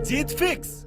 जीत fix.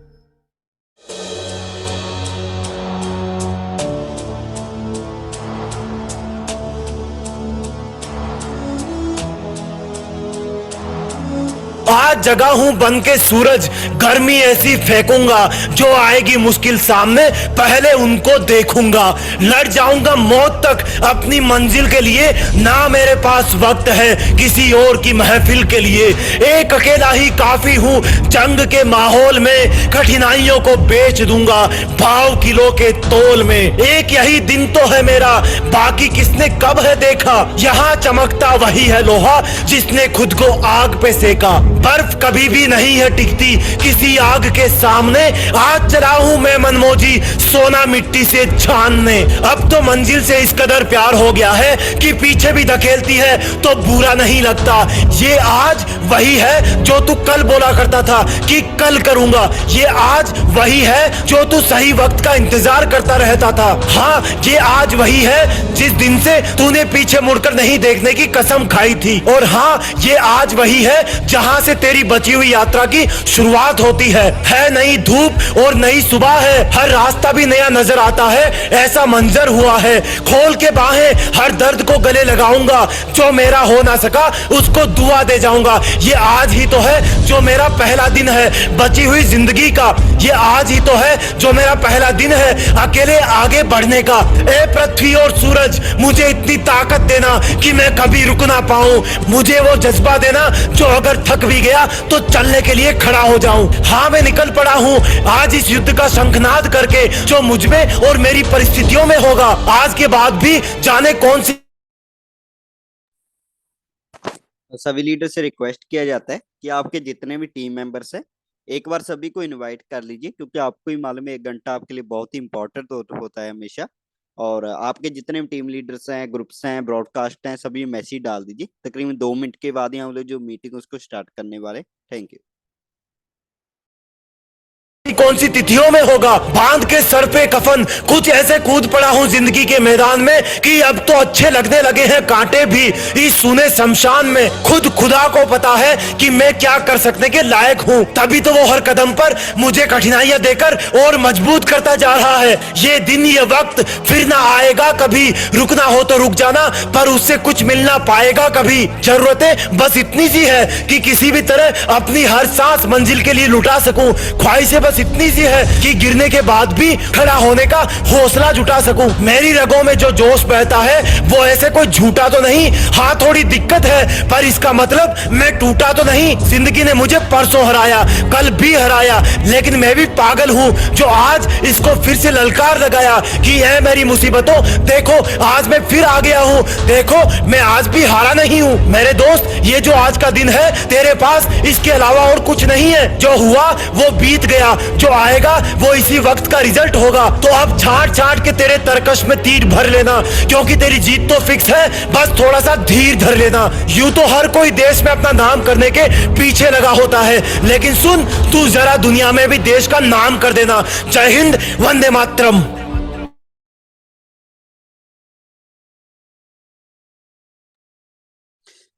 आज जगा हूं बन के सूरज, गर्मी ऐसी फेंकूंगा, जो आएगी मुश्किल सामने पहले उनको देखूंगा। लड़ जाऊंगा मौत तक अपनी मंजिल के लिए, ना मेरे पास वक्त है किसी और की महफिल के लिए। एक अकेला ही काफी हूं जंग के माहौल में, कठिनाइयों को बेच दूंगा भाव किलो के तोल में। एक यही दिन तो है मेरा, बाकी किसने कब है देखा। यहाँ चमकता वही है लोहा जिसने खुद को आग पे सेका। बर्फ कभी भी नहीं है टिकती किसी आग के सामने। आज चला हूं मैं मनमोजी सोना मिट्टी से छानने। अब तो मंजिल से इस कदर प्यार हो गया है कि पीछे भी धकेलती है तो बुरा नहीं लगता। ये आज वही है जो तू कल बोला करता था कि कल करूंगा। ये आज वही है जो तू सही वक्त का इंतजार करता रहता था। हाँ, ये आज वही है जिस दिन से तूने पीछे मुड़कर नहीं देखने की कसम खाई थी। और हाँ, ये आज वही है जहां से तेरी बची हुई यात्रा की शुरुआत होती है नई धूप और नई सुबह है। हर रास्ता भी नया नजर आता है, ऐसा मंजर हुआ है। खोल के बाहें हर दर्द को गले लगाऊंगा, जो मेरा हो ना सका उसको दुआ दे जाऊंगा। ये आज ही तो है जो मेरा पहला दिन है बची हुई जिंदगी का। ये आज ही तो है जो मेरा पहला दिन है अकेले आगे बढ़ने का। ए पृथ्वी और सूरज, मुझे इतनी ताकत देना कि मैं कभी रुक ना पाऊं। मुझे वो जज्बा देना जो अगर थक भी गया तो चलने के लिए खड़ा हो जाऊं। हाँ, मैं निकल पड़ा हूं आज इस युद्ध का शंखनाद करके, जो मुझ में और मेरी परिस्थितियों में होगा। आज के बाद भी जाने कौन सी। सभी लीडर से रिक्वेस्ट किया जाता है कि आपके जितने भी टीम मेंबर्स हैं एक बार सभी को इनवाइट कर लीजिए, क्योंकि आपको ही मालूम है 1 घंटा आपके लिए बहुत ही इंपॉर्टेंट होता है हमेशा। और आपके जितने भी टीम लीडर्स हैं, ग्रुप्स हैं, ब्रॉडकास्ट हैं, सभी मैसेज डाल दीजिए। तकरीबन 2 मिनट के बाद ही हम लोग जो मीटिंग उसको स्टार्ट करने वाले। Thank you. कौन सी तिथियों में होगा। बांध के सर पे कफन कुछ ऐसे कूद पड़ा हूं जिंदगी के मैदान में कि अब तो अच्छे लगने लगे हैं कांटे भी इस सुने शमशान में। खुद खुदा को पता है कि मैं क्या कर सकने के लायक हूं, तभी तो वो हर कदम पर मुझे कठिनाइयां देकर और मजबूत करता जा रहा है। ये दिन ये वक्त फिर ना आएगा कभी, रुकना हो तो रुक जाना पर उससे कुछ मिल ना पाएगा कभी। जरूरतें बस इतनी सी है कि किसी भी तरह अपनी हर सांस मंजिल के लिए लुटा सकूं। ख्वाहिशें बस इतनी सी है कि गिरने के बाद भी खड़ा होने का हौसला जुटा सकूं। मेरी रगों में जो जोश बहता है वो ऐसे कोई झूठा तो नहीं। हाँ, थोड़ी दिक्कत है पर इसका मतलब मैं टूटा तो नहीं। जिंदगी ने मुझे परसों हराया, कल भी हराया, लेकिन मैं भी पागल हूँ जो आज इसको फिर से ललकार लगाया कि ऐ मेरी मुसीबतों देखो आज मैं फिर आ गया हूँ। देखो मैं आज भी हारा नहीं हूँ। मेरे दोस्त, ये जो आज का दिन है तेरे पास इसके अलावा और कुछ नहीं है। जो हुआ वो बीत गया, जो आएगा वो इसी वक्त का रिजल्ट होगा। तो अब छाट छाट के तेरे तरकश में तीर भर लेना, क्योंकि तेरी जीत तो फिक्स है, बस थोड़ा सा धीर धर लेना। यूं तो हर कोई देश में अपना नाम करने के पीछे लगा होता है, लेकिन सुन, तू जरा दुनिया में भी देश का नाम कर देना। जय हिंद, वंदे मातरम।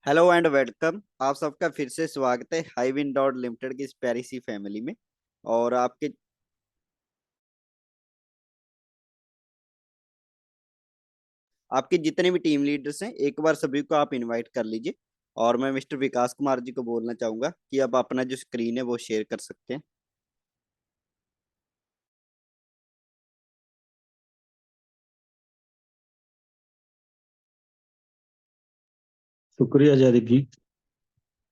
Hello and welcome. आप सबका फिर से स्वागत है हाईविन डॉट लिमिटेड की इस प्यारी सी फैमिली में। और आपके जितने भी टीम लीडर्स हैं एक बार सभी को आप इनवाइट कर लीजिए। और मैं मिस्टर विकास कुमार जी को बोलना चाहूंगा कि आप अपना जो स्क्रीन है वो शेयर कर सकते हैं। शुक्रिया जयदीप जी।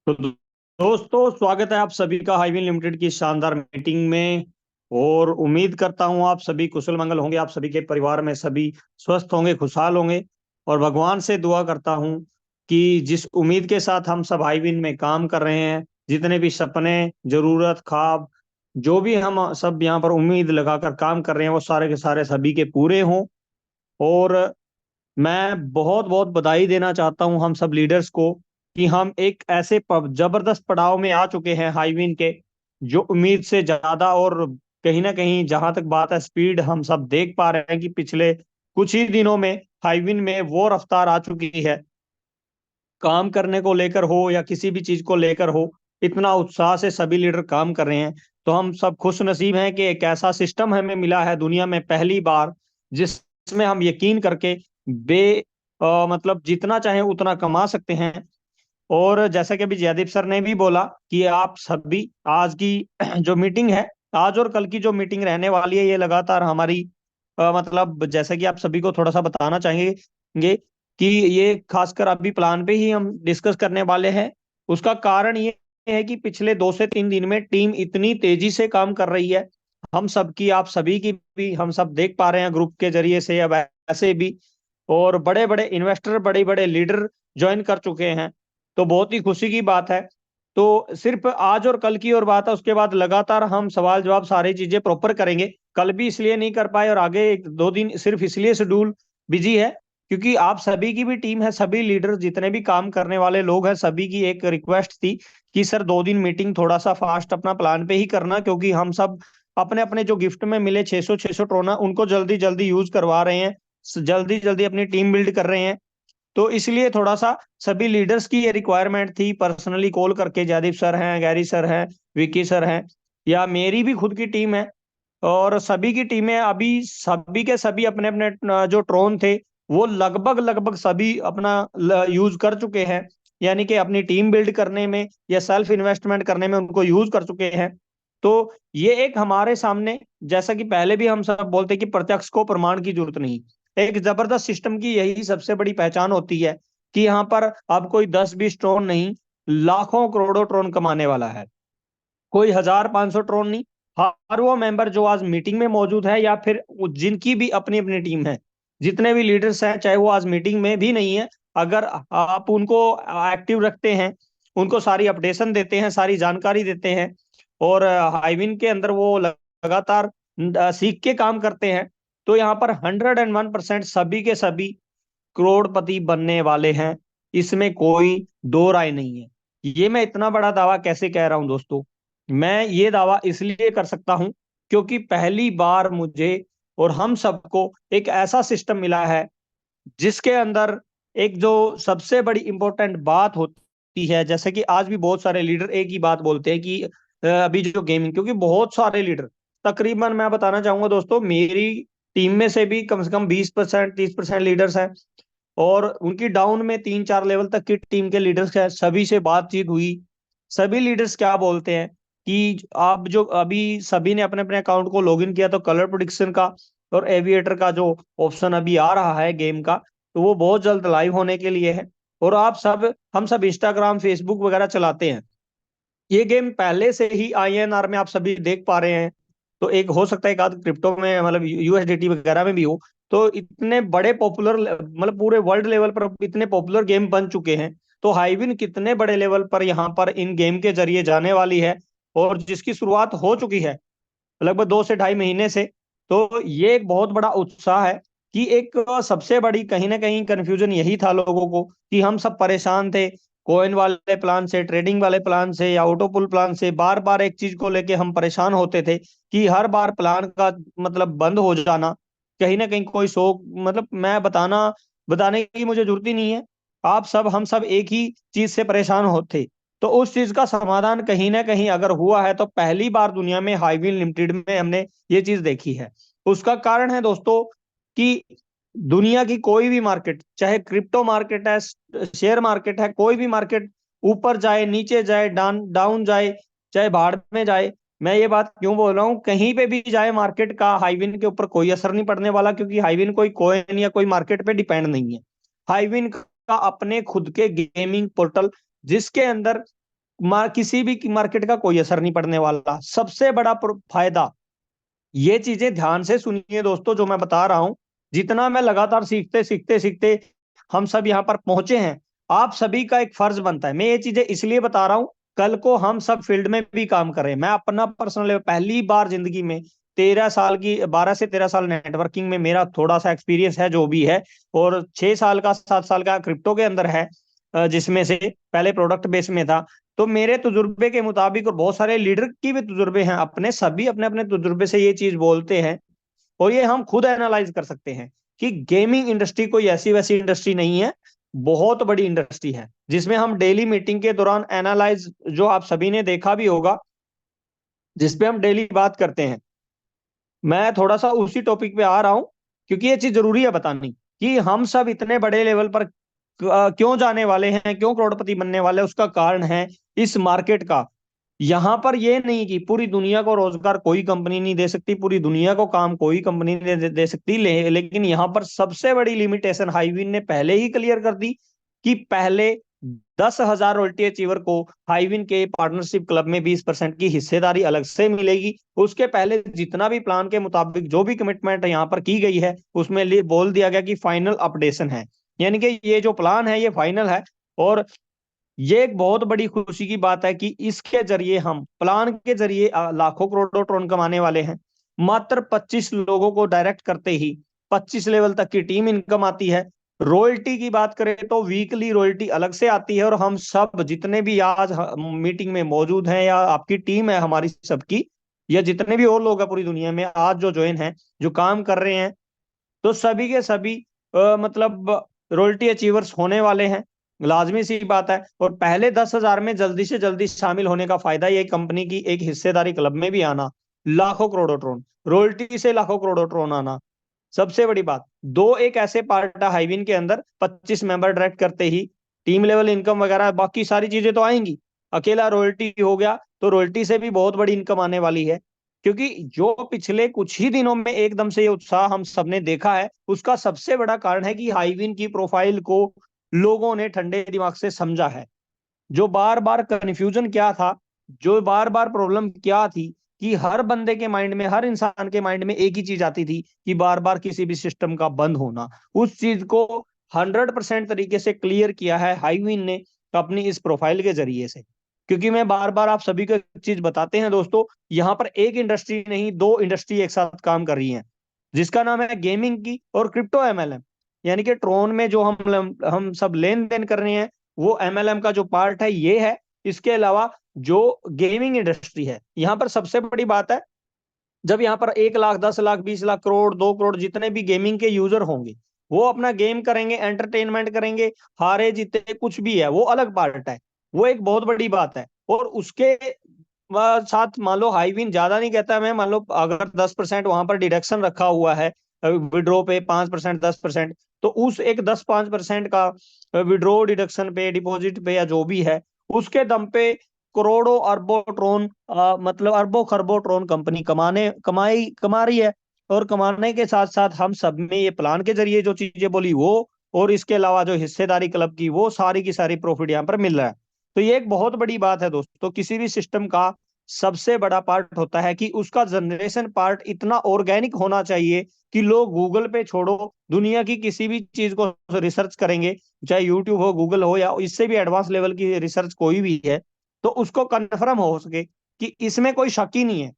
तो दोस्तों, स्वागत है आप सभी का हाईविन लिमिटेड की शानदार मीटिंग में। और उम्मीद करता हूं आप सभी कुशल मंगल होंगे, आप सभी के परिवार में सभी स्वस्थ होंगे, खुशहाल होंगे। और भगवान से दुआ करता हूं कि जिस उम्मीद के साथ हम सब हाईविन में काम कर रहे हैं, जितने भी सपने, जरूरत, ख्वाब, जो भी हम सब यहाँ पर उम्मीद लगाकर काम कर रहे हैं, वो सारे के सारे सभी के पूरे हों। और मैं बहुत बहुत बधाई देना चाहता हूं हम सब लीडर्स को कि हम एक ऐसे जबरदस्त पड़ाव में आ चुके हैं हाईविन के, जो उम्मीद से ज्यादा। और कहीं ना कहीं जहां तक बात है स्पीड, हम सब देख पा रहे हैं कि पिछले कुछ ही दिनों में हाईविन में वो रफ्तार आ चुकी है, काम करने को लेकर हो या किसी भी चीज को लेकर हो, इतना उत्साह से सभी लीडर काम कर रहे हैं तो हम सब खुश नसीब हैं कि एक ऐसा सिस्टम हमें मिला है दुनिया में पहली बार, जिसमें हम यकीन करके मतलब जितना चाहे उतना कमा सकते हैं। और जैसा कि अभी जयदीप सर ने भी बोला कि आप सभी आज की जो मीटिंग है, आज और कल की जो मीटिंग रहने वाली है, ये लगातार हमारी मतलब जैसा कि आप सभी को थोड़ा सा बताना चाहेंगे कि ये खासकर अभी प्लान पे ही हम डिस्कस करने वाले हैं। उसका कारण ये है कि पिछले 2 से 3 दिन में टीम इतनी तेजी से काम कर रही है, हम सबकी, आप सभी की भी हम सब देख पा रहे हैं ग्रुप के जरिए से या वैसे भी। और बड़े बड़े इन्वेस्टर, बड़े बड़े लीडर ज्वाइन कर चुके हैं, तो बहुत ही खुशी की बात है। तो सिर्फ आज और कल की और बात है, उसके बाद लगातार हम सवाल जवाब सारी चीजें प्रॉपर करेंगे। कल भी इसलिए नहीं कर पाए और आगे 1-2 दिन सिर्फ इसलिए शेड्यूल बिजी है क्योंकि आप सभी की भी टीम है, सभी लीडर जितने भी काम करने वाले लोग हैं, सभी की एक रिक्वेस्ट थी कि सर 2 दिन मीटिंग थोड़ा सा फास्ट अपना प्लान पे ही करना, क्योंकि हम सब अपने अपने जो गिफ्ट में मिले 600 ट्रोना उनको जल्दी जल्दी यूज करवा रहे हैं, जल्दी जल्दी अपनी टीम बिल्ड कर रहे हैं। तो इसलिए थोड़ा सा सभी लीडर्स की ये रिक्वायरमेंट थी, पर्सनली कॉल करके, जयदीप सर हैं, गैरी सर हैं, विकी सर हैं, या मेरी भी खुद की टीम है, और सभी की टीमें अभी सभी के सभी अपने अपने जो ट्रोन थे वो लगभग लगभग सभी अपना यूज कर चुके हैं, यानी कि अपनी टीम बिल्ड करने में या सेल्फ इन्वेस्टमेंट करने में उनको यूज कर चुके हैं। तो ये एक हमारे सामने, जैसा कि पहले भी हम सब बोलते कि प्रत्यक्ष को प्रमाण की जरूरत नहीं, एक जबरदस्त सिस्टम की यही सबसे बड़ी पहचान होती है कि यहाँ पर अब कोई 10-20 ट्रोन नहीं, लाखों करोड़ों ट्रोन कमाने वाला है। कोई 1000-500 ट्रोन नहीं, हर वो मेंबर जो आज मीटिंग में मौजूद है या फिर जिनकी भी अपनी अपनी टीम है, जितने भी लीडर्स हैं, चाहे वो आज मीटिंग में भी नहीं है, अगर आप उनको एक्टिव रखते हैं, उनको सारी अपडेशन देते हैं, सारी जानकारी देते हैं, और हाइविन के अंदर वो लगातार सीख के काम करते हैं, तो यहाँ पर 101% सभी के सभी करोड़पति बनने वाले हैं। इसमें कोई दो राय नहीं है। ये मैं इतना बड़ा दावा कैसे कह रहा हूं दोस्तों? मैं ये दावा इसलिए कर सकता हूं क्योंकि पहली बार मुझे और हम सबको एक ऐसा सिस्टम मिला है जिसके अंदर एक जो सबसे बड़ी इंपॉर्टेंट बात होती है, जैसे कि आज भी बहुत सारे लीडर एक ही बात बोलते हैं कि अभी जो गेमिंग, क्योंकि बहुत सारे लीडर, तकरीबन मैं बताना चाहूंगा दोस्तों, मेरी टीम में से कम 20% 30% लीडर्स हैं, और उनकी डाउन में 3-4 लेवल तक की टीम के लीडर्स है, सभी से बातचीत हुई। सभी लीडर्स क्या बोलते हैं कि आप जो अभी सभी ने अपने अपने अकाउंट को लॉगिन किया, तो कलर प्रेडिक्शन का और एविएटर का जो ऑप्शन अभी आ रहा है गेम का, तो वो बहुत जल्द लाइव होने के लिए है। और आप सब, हम सब इंस्टाग्राम फेसबुक वगैरह चलाते हैं, ये गेम पहले से ही आईएनआर में आप सभी देख पा रहे हैं। तो एक हो सकता है एक आध क्रिप्टो में, मतलब यूएसडीटी वगैरह में भी हो, तो इतने बड़े पॉपुलर, मतलब पूरे वर्ल्ड लेवल पर इतने पॉपुलर गेम बन चुके हैं। तो हाइविन कितने बड़े लेवल पर यहाँ पर इन गेम के जरिए जाने वाली है, और जिसकी शुरुआत हो चुकी है लगभग 2 से ढाई महीने से। तो ये एक बहुत बड़ा उत्साह है कि एक सबसे बड़ी कहीं ना कहीं कंफ्यूजन यही था लोगों को कि हम सब परेशान थे कोइन वाले प्लान से, ट्रेडिंग वाले प्लान से, या ऑटोपुल प्लान से। बार बार एक चीज को लेके हम परेशान होते थे कि हर बार प्लान का मतलब बंद हो जाना, कहीं ना कहीं कोई शौक, मतलब मैं बताने की मुझे जरूरत ही नहीं है, आप सब, हम सब एक ही चीज से परेशान होते। तो उस चीज का समाधान कहीं ना कहीं अगर हुआ है, तो पहली बार दुनिया में हाइविन लिमिटेड में हमने ये चीज देखी है। उसका कारण है दोस्तों कि दुनिया की कोई भी मार्केट, चाहे क्रिप्टो मार्केट है, शेयर मार्केट है, कोई भी मार्केट ऊपर जाए, नीचे जाए, डाउन डाउन जाए, चाहे भाड़ में जाए, मैं ये बात क्यों बोल रहा हूँ, कहीं पे भी जाए मार्केट का हाइविन के ऊपर कोई असर नहीं पड़ने वाला, क्योंकि हाइविन कोई कॉइन या कोई मार्केट पे डिपेंड नहीं है। हाइविन का अपने खुद के गेमिंग पोर्टल, जिसके अंदर किसी भी मार्केट का कोई असर नहीं पड़ने वाला। सबसे बड़ा फायदा, ये चीजें ध्यान से सुनिए दोस्तों जो मैं बता रहा हूं, जितना मैं लगातार सीखते सीखते सीखते हम सब यहाँ पर पहुंचे हैं, आप सभी का एक फर्ज बनता है। मैं ये चीजें इसलिए बता रहा हूं, कल को हम सब फील्ड में भी काम करें। मैं अपना पर्सनल पहली बार जिंदगी में 13 साल की, 12 से 13 साल नेटवर्किंग में मेरा थोड़ा सा एक्सपीरियंस है जो भी है, और 6 साल का 7 साल का क्रिप्टो के अंदर है, जिसमें से पहले प्रोडक्ट बेस में था। तो मेरे तजुर्बे के मुताबिक, और बहुत सारे लीडर की भी तजुर्बे हैं, अपने सभी अपने अपने तजुर्बे से ये चीज बोलते हैं, और ये हम खुद एनालाइज कर सकते हैं कि गेमिंग इंडस्ट्री कोई ऐसी वैसी इंडस्ट्री नहीं है, बहुत बड़ी इंडस्ट्री है, जिसमें हम डेली मीटिंग के दौरान एनालाइज, जो आप सभी ने देखा भी होगा जिसपे हम डेली बात करते हैं। मैं थोड़ा सा उसी टॉपिक पे आ रहा हूं, क्योंकि ये चीज जरूरी है बतानी कि हम सब इतने बड़े लेवल पर क्यों जाने वाले हैं, क्यों करोड़पति बनने वाले हैं। उसका कारण है इस मार्केट का। यहां पर ये नहीं कि पूरी दुनिया को रोजगार कोई कंपनी नहीं दे सकती, पूरी दुनिया को काम कोई कंपनी नहीं दे सकती, लेकिन यहां पर सबसे बड़ी लिमिटेशन हाईविन ने पहले ही क्लियर कर दी कि पहले 10,000 रॉयल्टी अचीवर को हाईविन के पार्टनरशिप क्लब में 20% की हिस्सेदारी अलग से मिलेगी। उसके पहले जितना भी प्लान के मुताबिक जो भी कमिटमेंट यहाँ पर की गई है उसमें बोल दिया गया कि फाइनल अपडेशन है, यानी कि ये जो प्लान है ये फाइनल है। और ये एक बहुत बड़ी खुशी की बात है कि इसके जरिए हम प्लान के जरिए लाखों करोड़ों ट्रोन कमाने वाले हैं। मात्र 25 लोगों को डायरेक्ट करते ही 25 लेवल तक की टीम इनकम आती है। रॉयल्टी की बात करें तो वीकली रॉयल्टी अलग से आती है। और हम सब जितने भी आज मीटिंग में मौजूद हैं या आपकी टीम है हमारी सबकी, या जितने भी और लोग हैं पूरी दुनिया में आज जो ज्वाइन हैं, जो काम कर रहे हैं, तो सभी के सभी मतलब रॉयल्टी अचीवर्स होने वाले हैं, लाजमी सी बात है। और पहले 10,000 में जल्दी से जल्दी शामिल होने का फायदा ये कंपनी की एक हिस्सेदारी क्लब में भी आना, लाखों करोड़ों ट्रोन रॉयल्टी से लाखों करोड़ों ट्रोन आना, सबसे बड़ी बात। दो एक ऐसे पार्ट है हाईविन के अंदर, 25 मेंबर डायरेक्ट करते ही टीम लेवल इनकम वगैरह बाकी सारी चीजें तो आएंगी। अकेला रॉयल्टी हो गया तो रॉयल्टी से भी बहुत बड़ी इनकम आने वाली है। क्योंकि जो पिछले कुछ ही दिनों में एकदम से ये उत्साह हम सबने देखा है, उसका सबसे बड़ा कारण है कि हाईविन की प्रोफाइल को लोगों ने ठंडे दिमाग से समझा है। जो बार बार कन्फ्यूजन क्या था, जो बार बार प्रॉब्लम क्या थी, कि हर बंदे के माइंड में, हर इंसान के माइंड में एक ही चीज आती थी कि बार बार किसी भी सिस्टम का बंद होना, उस चीज को 100% तरीके से क्लियर किया है हाईविन ने अपनी इस प्रोफाइल के जरिए से। क्योंकि मैं बार बार आप सभी को एक चीज बताते हैं दोस्तों, यहाँ पर एक इंडस्ट्री नहीं, दो इंडस्ट्री एक साथ काम कर रही है, जिसका नाम है गेमिंग की और क्रिप्टो एमएलएम। यानी कि ट्रोन में जो हम सब लेन देन कर रहे हैं वो एमएलएम का जो पार्ट है ये है। इसके अलावा जो गेमिंग इंडस्ट्री है, यहाँ पर सबसे बड़ी बात है, जब यहाँ पर 1 लाख 10 लाख 20 लाख करोड़ 2 करोड़ जितने भी गेमिंग के यूजर होंगे, वो अपना गेम करेंगे, एंटरटेनमेंट करेंगे, हारे जीते कुछ भी है वो अलग पार्ट है, वो एक बहुत बड़ी बात है। और उसके साथ मान लो हाईविन ज्यादा नहीं कहता, मैं मान लो अगर 10% वहां पर डिडक्शन रखा हुआ है विड्रॉ पे, 5% 10%, तो उस एक 10-5% का विड्रॉ डिडक्शन पे, डिपॉजिट पे या जो भी है, उसके दम पे करोड़ों अरबों ट्रोन मतलब अरबों खरबों ट्रोन कंपनी कमा रही है। और कमाने के साथ साथ हम सब में ये प्लान के जरिए जो चीजें बोली वो, और इसके अलावा जो हिस्सेदारी क्लब की, वो सारी की सारी प्रॉफिट यहाँ पर मिल रहा है। तो ये एक बहुत बड़ी बात है दोस्तों। किसी भी सिस्टम का सबसे बड़ा पार्ट होता है कि उसका जनरेशन पार्ट इतना ऑर्गेनिक होना चाहिए कि लोग गूगल पे छोड़ो, दुनिया की किसी भी चीज को रिसर्च करेंगे, चाहे यूट्यूब हो, गूगल हो, या इससे भी एडवांस लेवल की रिसर्च कोई भी है, तो उसको कन्फर्म हो सके कि इसमें कोई शक ही नहीं है।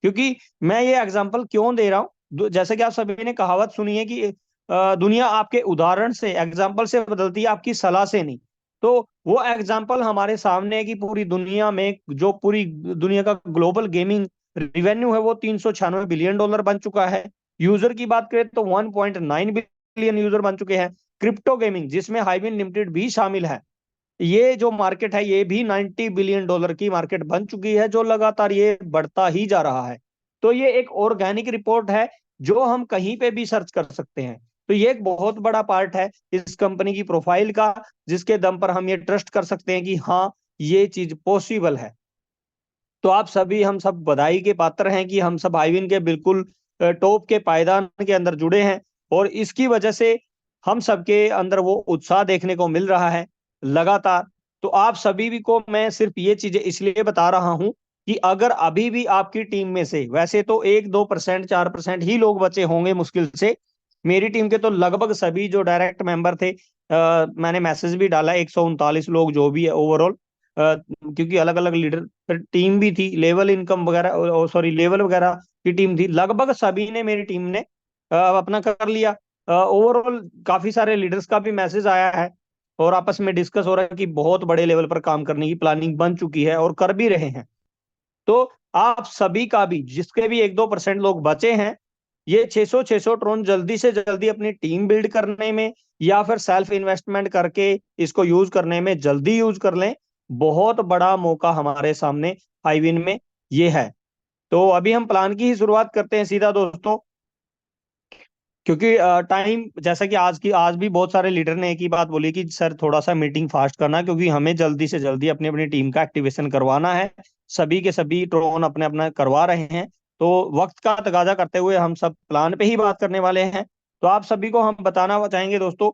क्योंकि मैं ये एग्जांपल क्यों दे रहा हूं, जैसे कि आप सभी ने कहावत सुनी है कि दुनिया आपके उदाहरण से, एग्जाम्पल से बदलती है, आपकी सलाह से नहीं। तो वो एग्जाम्पल हमारे सामने है कि पूरी दुनिया में जो पूरी दुनिया का ग्लोबल गेमिंग रिवेन्यू है वो $396 बिलियन बन चुका है। यूजर की बात करें तो 1.9 बिलियन यूजर बन चुके हैं। क्रिप्टो गेमिंग जिसमें हाईविन लिमिटेड भी शामिल है, ये जो मार्केट है ये भी $90 बिलियन की मार्केट बन चुकी है, जो लगातार ये बढ़ता ही जा रहा है। तो ये एक ऑर्गेनिक रिपोर्ट है जो हम कहीं पे भी सर्च कर सकते हैं। तो ये एक बहुत बड़ा पार्ट है इस कंपनी की प्रोफाइल का, जिसके दम पर हम ये ट्रस्ट कर सकते हैं कि हाँ ये चीज पॉसिबल है। तो आप सभी, हम सब बधाई के पात्र हैं कि हम सब हाईविन के बिल्कुल टॉप के पायदान के अंदर जुड़े हैं। और इसकी वजह से हम सबके अंदर वो उत्साह देखने को मिल रहा है लगातार। तो आप सभी भी को मैं सिर्फ ये चीजें इसलिए बता रहा हूं कि अगर अभी भी आपकी टीम में से, वैसे तो 1-2% 4% ही लोग बचे होंगे मुश्किल से, मेरी टीम के तो लगभग सभी जो डायरेक्ट मेंबर थे, मैंने मैसेज भी डाला, 139 लोग जो भी है ओवरऑल, क्योंकि अलग अलग लीडर टीम भी थी, लेवल इनकम वगैरह, सॉरी लेवल वगैरह की टीम थी, लगभग सभी ने, मेरी टीम ने अपना कर लिया। ओवरऑल काफी सारे लीडर्स का भी मैसेज आया है और आपस में डिस्कस हो रहा है कि बहुत बड़े लेवल पर काम करने की प्लानिंग बन चुकी है और कर भी रहे हैं। तो आप सभी का भी, जिसके भी 1-2% लोग बचे हैं, ये 600 ट्रोन जल्दी से जल्दी अपनी टीम बिल्ड करने में या फिर सेल्फ इन्वेस्टमेंट करके इसको यूज करने में जल्दी यूज कर लें। बहुत बड़ा मौका हमारे सामने हाईविन में ये है। तो अभी हम प्लान की ही शुरुआत करते हैं सीधा दोस्तों, क्योंकि टाइम, जैसा कि आज भी बहुत सारे लीडर ने एक ही बात बोली कि सर थोड़ा सा मीटिंग फास्ट करना, क्योंकि हमें जल्दी से जल्दी अपनी अपनी टीम का एक्टिवेशन करवाना है। सभी के सभी ड्रोन अपने अपना करवा रहे हैं, तो वक्त का तगाजा करते हुए हम सब प्लान पे ही बात करने वाले हैं। तो आप सभी को हम बताना चाहेंगे दोस्तों,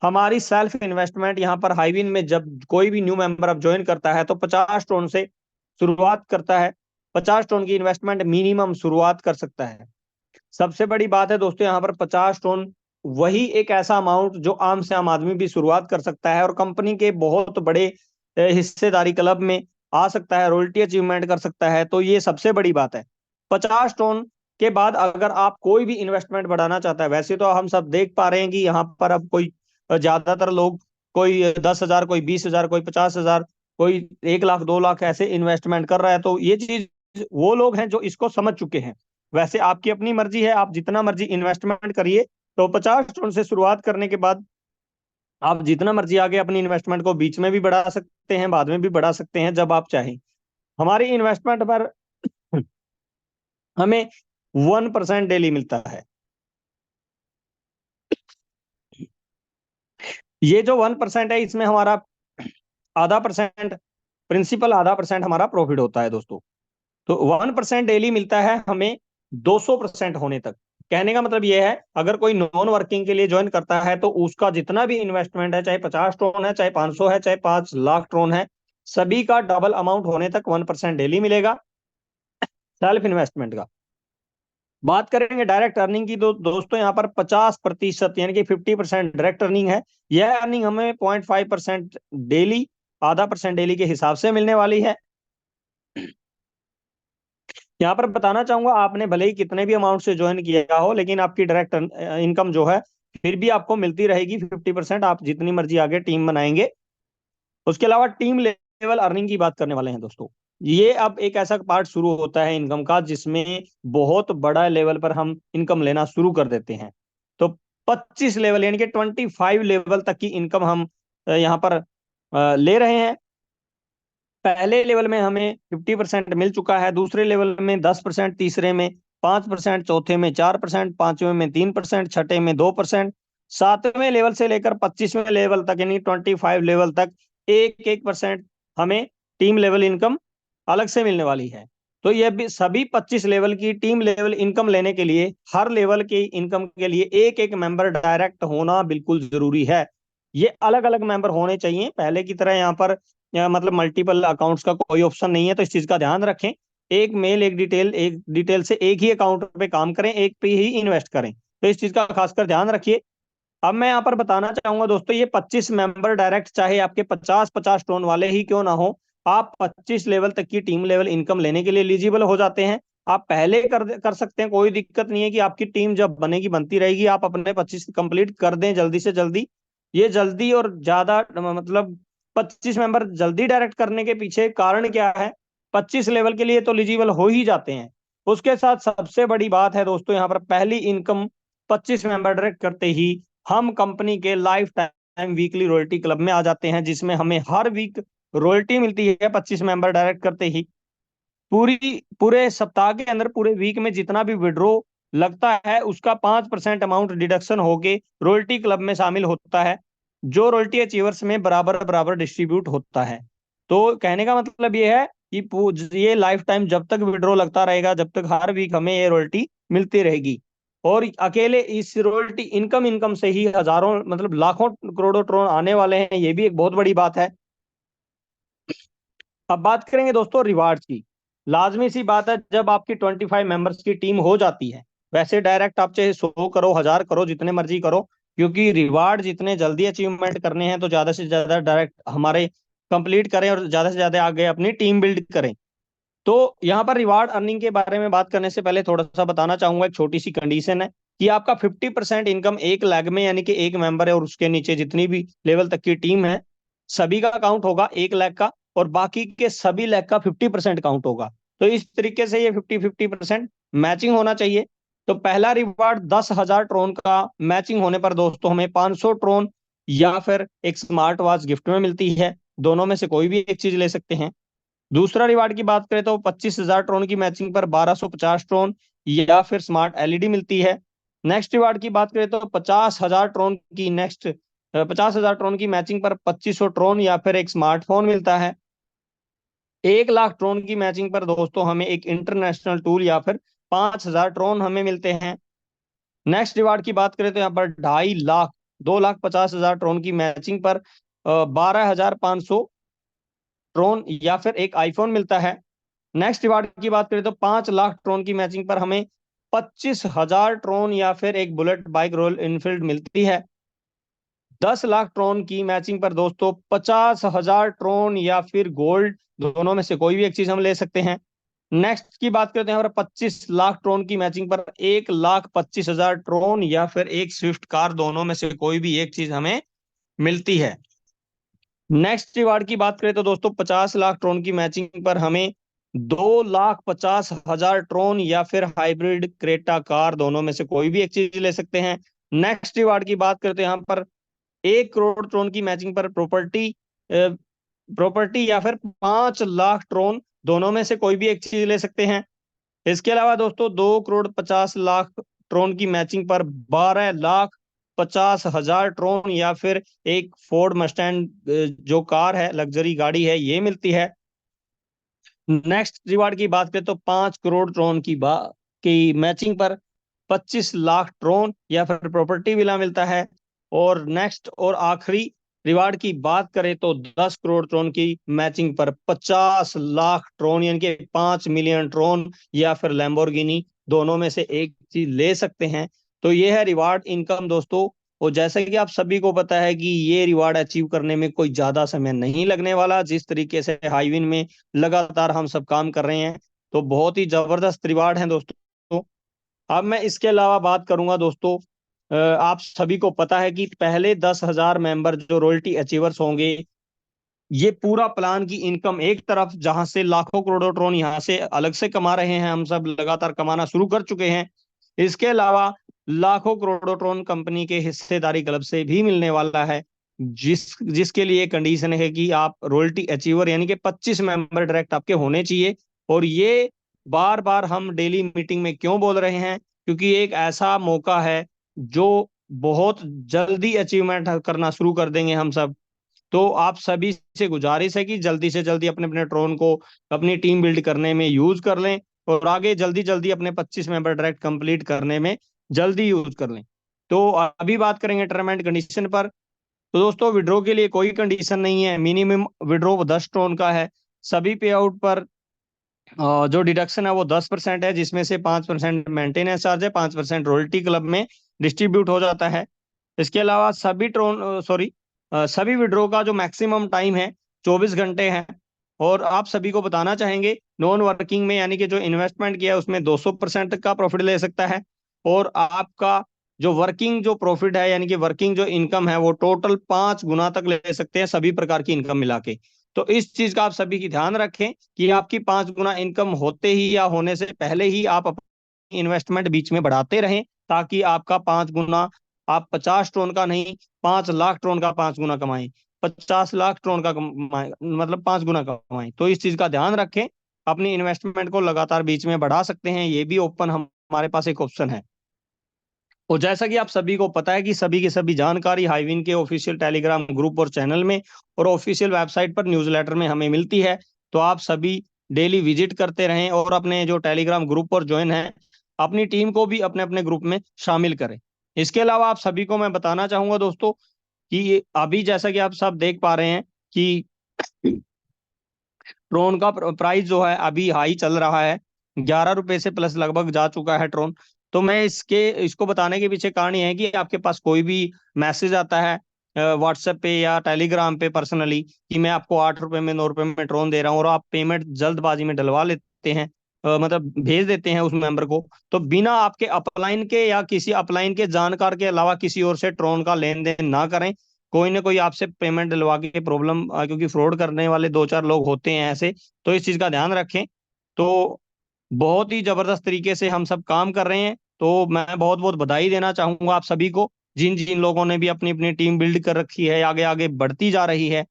हमारी सेल्फ इन्वेस्टमेंट यहाँ पर हाईविन में जब कोई भी न्यू मेंबर अब ज्वाइन करता है तो 50 टोन से शुरुआत करता है। 50 टोन की इन्वेस्टमेंट मिनिमम शुरुआत कर सकता है। सबसे बड़ी बात है दोस्तों, यहाँ पर 50 टोन वही एक ऐसा अमाउंट जो आम से आम आदमी भी शुरुआत कर सकता है और कंपनी के बहुत बड़े हिस्सेदारी क्लब में आ सकता है, रॉयल्टी अचीवमेंट कर सकता है। तो ये सबसे बड़ी बात है। 50 टोन के बाद अगर आप कोई भी इन्वेस्टमेंट बढ़ाना चाहता है, वैसे तो हम सब देख पा रहे हैं कि यहाँ पर अब कोई ज्यादातर लोग, कोई 10,000, कोई 20,000, कोई 50,000, कोई 1 लाख 2 लाख ऐसे इन्वेस्टमेंट कर रहा है। तो ये चीज वो लोग हैं जो इसको समझ चुके हैं। वैसे आपकी अपनी मर्जी है, आप जितना मर्जी इन्वेस्टमेंट करिए। तो 50 टोन से शुरुआत करने के बाद आप जितना मर्जी आगे अपनी इन्वेस्टमेंट को बीच में भी बढ़ा सकते हैं, बाद में भी बढ़ा सकते हैं, जब आप चाहें। हमारी इन्वेस्टमेंट पर हमें 1% डेली मिलता है। ये जो 1% है, इसमें हमारा आधा परसेंट प्रिंसिपल, आधा परसेंट हमारा प्रॉफिट होता है दोस्तों। तो 1% डेली मिलता है हमें 200% होने तक। कहने का मतलब यह है, अगर कोई नॉन वर्किंग के लिए ज्वाइन करता है तो उसका जितना भी इन्वेस्टमेंट है, चाहे 50 टोन है, चाहे 500 है, चाहे 5 लाख टोन है, सभी का डबल अमाउंट होने तक 1% डेली मिलेगा सेल्फ इन्वेस्टमेंट का। बात करेंगे डायरेक्ट अर्निंग की, तो दोस्तों यहाँ पर 50% यानी कि 50% डायरेक्ट अर्निंग है। यह अर्निंग हमें 0.5% डेली, आधा परसेंट डेली के हिसाब से मिलने वाली है। यहाँ पर बताना चाहूंगा, आपने भले ही कितने भी अमाउंट से ज्वाइन किया हो, लेकिन आपकी डायरेक्ट इनकम जो है फिर भी आपको मिलती रहेगी 50%, आप जितनी मर्जी आगे टीम बनाएंगे। उसके अलावा टीम लेवल अर्निंग की बात करने वाले हैं दोस्तों। ये अब एक ऐसा पार्ट शुरू होता है इनकम का जिसमें बहुत बड़ा लेवल पर हम इनकम लेना शुरू कर देते हैं। तो 25 लेवल यानी कि 25 लेवल तक की इनकम हम यहाँ पर ले रहे हैं। पहले लेवल में हमें 50% मिल चुका है, दूसरे लेवल में 10%, तीसरे में 5%, चौथे में 4%, पांचवें में 3%, छठे में 2%, सातवें लेवल से लेकर 25वें लेवल तक यानी 25 लेवल तक 1-1% हमें टीम लेवल इनकम अलग से मिलने वाली है। तो ये भी सभी 25 लेवल की टीम लेवल इनकम लेने के लिए हर लेवल की इनकम के लिए एक एक मेंबर डायरेक्ट होना बिल्कुल जरूरी है। ये अलग अलग मेंबर होने चाहिए, पहले की तरह यहाँ पर मतलब मल्टीपल अकाउंट्स का कोई ऑप्शन नहीं है। तो इस चीज का ध्यान रखें, एक मेल एक डिटेल से एक ही अकाउंट पे काम करें, एक पे ही इन्वेस्ट करें। तो इस चीज का खासकर ध्यान रखिए। अब मैं यहाँ पर बताना चाहूंगा दोस्तों, ये 25 मेंबर डायरेक्ट, चाहे आपके 50-50 टोन वाले ही क्यों ना हो, आप 25 लेवल तक की टीम लेवल इनकम लेने के लिए एलिजिबल हो जाते हैं। आप पहले कर सकते हैं, कोई दिक्कत नहीं है कि आपकी टीम जब बनेगी बनती रहेगी, आप अपने 25 कंप्लीट कर दें जल्दी से जल्दी। ये जल्दी और ज्यादा मतलब 25 मेंबर जल्दी डायरेक्ट करने के पीछे कारण क्या है, 25 लेवल के लिए तो एलिजिबल हो ही जाते हैं। उसके साथ सबसे बड़ी बात है दोस्तों, यहाँ पर पहली इनकम 25 मेंबर डायरेक्ट करते ही हम कंपनी के life time weekly royalty club में आ जाते हैं, जिसमें हमें हर वीक रॉयल्टी मिलती है 25 मेंबर डायरेक्ट करते ही। पूरे सप्ताह के अंदर, पूरे वीक में जितना भी विड्रॉ लगता है उसका 5% अमाउंट डिडक्शन होके रॉयल्टी क्लब में शामिल होता है, जो रॉयल्टी अचीवर्स में बराबर बराबर डिस्ट्रीब्यूट होता है। तो कहने का मतलब ये है कि ये लाइफ टाइम जब तक विड्रॉ लगता रहेगा, जब तक हर वीक हमें ये रॉयल्टी मिलती रहेगी। और अकेले इस रॉयल्टी इनकम से ही हजारों मतलब लाखों करोड़ों ट्रोन आने वाले हैं, ये भी एक बहुत बड़ी बात है। अब बात करेंगे दोस्तों रिवार्ड्स की। लाजमी सी बात है, जब आपकी 25 मेंबर्स की टीम हो जाती है, वैसे डायरेक्ट आप चाहे 100 करो, 1000 करो, जितने मर्जी करो, क्योंकि रिवार्ड जितने जल्दी अचीवमेंट करने हैं तो ज्यादा से ज्यादा डायरेक्ट हमारे कंप्लीट करें और ज्यादा से ज्यादा आगे अपनी टीम बिल्ड करें। तो यहाँ पर रिवार्ड अर्निंग के बारे में बात करने से पहले थोड़ा सा बताना चाहूंगा, एक छोटी सी कंडीशन है कि आपका 50% इनकम एक लेग में, यानी कि एक मेंबर है और उसके नीचे जितनी भी लेवल तक की टीम है, सभी का काउंट होगा 1 लाख का, और बाकी के सभी लेग का 50% काउंट होगा। तो इस तरीके से ये 50-50% मैचिंग होना चाहिए। तो पहला रिवार्ड 10,000 ट्रोन का मैचिंग होने पर दोस्तों हमें 500 ट्रोन या फिर एक स्मार्ट वॉच गिफ्ट में मिलती है, दोनों में से कोई भी एक चीज ले सकते हैं। दूसरा रिवार्ड की बात करें तो 25,000 ट्रोन की मैचिंग पर 1250 ट्रोन या फिर स्मार्ट एलईडी मिलती है। नेक्स्ट रिवार्ड की बात करें तो 50,000 ट्रोन की मैचिंग पर 2500 ट्रोन या फिर एक स्मार्टफोन मिलता है। 1 लाख ट्रोन की मैचिंग पर दोस्तों हमें एक इंटरनेशनल टूर या फिर 5,000 ट्रोन हमें मिलते हैं। नेक्स्ट रिवार्ड की बात करें तो यहाँ पर 2.5 लाख 2,50,000 ट्रोन की मैचिंग पर 12,500 ट्रोन या फिर एक आईफोन मिलता है। नेक्स्ट रिवार्ड की बात करें तो 5 लाख ट्रोन की मैचिंग पर हमें 25,000 ट्रोन या फिर एक बुलेट बाइक रॉयल इनफील्ड मिलती है। 10 लाख ट्रोन की मैचिंग पर दोस्तों 50,000 ट्रोन या फिर गोल्ड, दोनों में से कोई भी एक चीज हम ले सकते हैं। नेक्स्ट की बात करते हैं यहाँ पर 25 लाख ट्रोन की मैचिंग पर 1,25,000 ट्रोन या फिर एक स्विफ्ट कार, दोनों में से कोई भी एक चीज हमें मिलती है। नेक्स्ट रिवार्ड की बात करें तो दोस्तों 50 लाख ट्रोन की मैचिंग पर हमें 2,50,000 ट्रोन या फिर हाइब्रिड क्रेटा कार, दोनों में से कोई भी एक चीज ले सकते हैं। नेक्स्ट रिवार्ड की बात करते हैं यहाँ पर 1 करोड़ ट्रोन की मैचिंग पर प्रॉपर्टी या फिर 5 लाख ट्रोन, दोनों में से कोई भी एक चीज ले सकते हैं। इसके अलावा दोस्तों 2,50,00,000 ट्रोन की मैचिंग पर 12,50,000 ट्रोन या फिर एक फोर्ड मस्टैंग जो कार है, लग्जरी गाड़ी है, ये मिलती है। नेक्स्ट रिवार्ड की बात करें तो 5 करोड़ ट्रोन की मैचिंग पर 25 लाख ट्रोन या फिर प्रॉपर्टी विला मिलता है। और नेक्स्ट और आखिरी रिवार्ड की बात करें तो 10 करोड़ ट्रोन की मैचिंग पर 50 लाख ट्रोन यानी कि 5 मिलियन ट्रोन या फिर लैम्बोर्गिनी, दोनों में से एक चीज ले सकते हैं। तो ये है रिवार्ड इनकम दोस्तों। और जैसे कि आप सभी को पता है कि ये रिवार्ड अचीव करने में कोई ज्यादा समय नहीं लगने वाला, जिस तरीके से हाईविन में लगातार हम सब काम कर रहे हैं, तो बहुत ही जबरदस्त रिवार्ड है दोस्तों। अब मैं इसके अलावा बात करूंगा दोस्तों, आप सभी को पता है कि पहले 10,000 मेंबर जो रॉयल्टी अचीवर्स होंगे, ये पूरा प्लान की इनकम एक तरफ, जहां से लाखों करोड़ों ट्रोन यहाँ से अलग से कमा रहे हैं, हम सब लगातार कमाना शुरू कर चुके हैं। इसके अलावा लाखों करोड़ों ट्रोन कंपनी के हिस्सेदारी क्लब से भी मिलने वाला है, जिसके लिए कंडीशन है कि आप रॉयल्टी अचीवर यानी कि 25 मेंबर डायरेक्ट आपके होने चाहिए। और ये बार बार हम डेली मीटिंग में क्यों बोल रहे हैं, क्योंकि एक ऐसा मौका है जो बहुत जल्दी अचीवमेंट करना शुरू कर देंगे हम सब। तो आप सभी से गुजारिश है कि जल्दी से जल्दी अपने अपने ट्रोन को अपनी टीम बिल्ड करने में यूज कर लें और आगे जल्दी जल्दी अपने 25 मेंबर डायरेक्ट कंप्लीट करने में जल्दी यूज कर लें। तो अभी बात करेंगे टर्म एंड कंडीशन पर। तो दोस्तों विड्रॉ के लिए कोई कंडीशन नहीं है, मिनिमम विड्रॉ 10 ट्रोन का है। सभी पे आउट पर जो डिडक्शन है वो 10% है, जिसमें से 5% मेंटेनेंस चार्ज है, 5% रॉयल्टी क्लब में डिस्ट्रीब्यूट हो जाता है। इसके अलावा सभी विड्रॉ का जो मैक्सिमम टाइम है 24 घंटे है। और आप सभी को बताना चाहेंगे, नॉन वर्किंग में यानी कि जो इन्वेस्टमेंट किया है उसमें 200% का प्रॉफिट ले सकता है। और आपका जो वर्किंग जो प्रॉफिट है यानी कि वर्किंग जो इनकम है वो टोटल 5 गुना तक ले सकते हैं, सभी प्रकार की इनकम मिला के। तो इस चीज का आप सभी की ध्यान रखें कि आपकी 5 गुना इनकम होते ही या होने से पहले ही आप अपनी इन्वेस्टमेंट बीच में बढ़ाते रहें, ताकि आपका 5 गुना, आप 50 ट्रोन का नहीं 5 लाख ट्रोन का 5 गुना कमाएं, 50 लाख ट्रोन का कमाएं, मतलब 5 गुना कमाएं। तो इस चीज का ध्यान रखें, अपनी इन्वेस्टमेंट को लगातार बीच में बढ़ा सकते हैं, ये भी ओपन हमारे पास एक ऑप्शन है। और जैसा कि आप सभी को पता है कि सभी की सभी जानकारी हाईविन के ऑफिशियल टेलीग्राम ग्रुप और चैनल में और ऑफिशियल वेबसाइट पर न्यूज़लेटर में हमें मिलती है। तो आप सभी डेली विजिट करते रहें और अपने जो टेलीग्राम ग्रुप पर ज्वाइन है, अपनी टीम को भी अपने अपने ग्रुप में शामिल करें। इसके अलावा आप सभी को मैं बताना चाहूंगा दोस्तों कि अभी जैसा कि आप सब देख पा रहे हैं कि ट्रोन का प्राइस जो है अभी हाई चल रहा है, 11 रुपए से प्लस लगभग जा चुका है ट्रोन। तो मैं इसको बताने के पीछे कारण ये है कि आपके पास कोई भी मैसेज आता है व्हाट्सएप पे या टेलीग्राम पे पर्सनली कि मैं आपको 8 रुपए में 9 रुपए में ट्रोन दे रहा हूँ, और आप पेमेंट जल्दबाजी में डलवा लेते हैं, मतलब भेज देते हैं उस मेंबर को, तो बिना आपके अपलाइन के या किसी अपलाइन के जानकार के अलावा किसी और से ट्रोन का लेन देन ना करें। कोई ना कोई आपसे पेमेंट दिलवा के प्रॉब्लम, क्योंकि फ्रॉड करने वाले 2-4 लोग होते हैं ऐसे, तो इस चीज का ध्यान रखें। तो बहुत ही जबरदस्त तरीके से हम सब काम कर रहे हैं। तो मैं बहुत बहुत बधाई देना चाहूंगा आप सभी को, जिन जिन लोगों ने भी अपनी अपनी टीम बिल्ड कर रखी है, आगे आगे बढ़ती जा रही है,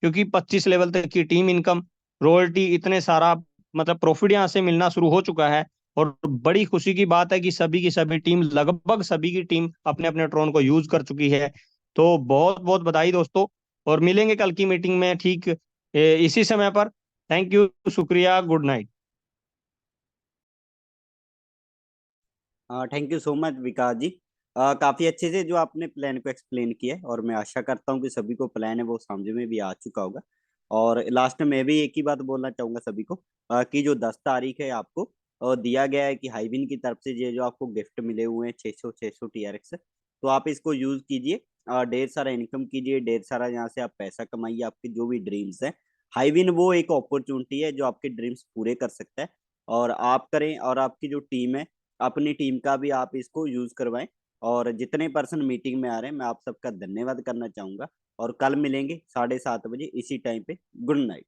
क्योंकि 25 लेवल तक की टीम इनकम रॉयल्टी, इतने सारा मतलब प्रॉफिट यहाँ से मिलना शुरू हो चुका है। और बड़ी खुशी की बात है कि सभी की सभी टीम, लगभग सभी की टीम अपने अपने ट्रोन को यूज कर चुकी है। तो बहुत बहुत बधाई दोस्तों, और मिलेंगे कल की मीटिंग में ठीक इसी समय पर। थैंक यू, शुक्रिया, good night. Thank you so much Vikas ji. काफी अच्छे से जो आपने प्लान को एक्सप्लेन किया है, और मैं आशा करता हूँ कि सभी को प्लान है वो समझ में भी आ चुका होगा। और लास्ट में मैं भी एक ही बात बोलना चाहूंगा सभी को, कि जो 10 तारीख है आपको दिया गया है कि हाईविन की तरफ से ये जो आपको गिफ्ट मिले हुए हैं 600 TRX, तो आप इसको यूज कीजिए, ढेर सारा इनकम कीजिए, ढेर सारा यहाँ से आप पैसा कमाइए, आपके जो भी ड्रीम्स हैं। हाईविन वो एक अपॉर्चुनिटी है जो आपके ड्रीम्स पूरे कर सकता है, और आप करें, और आपकी जो टीम है, अपनी टीम का भी आप इसको यूज करवाएं। और जितने पर्सन मीटिंग में आ रहे हैं, मैं आप सबका धन्यवाद करना चाहूंगा, और कल मिलेंगे 7:30 बजे इसी टाइम पे। Good night.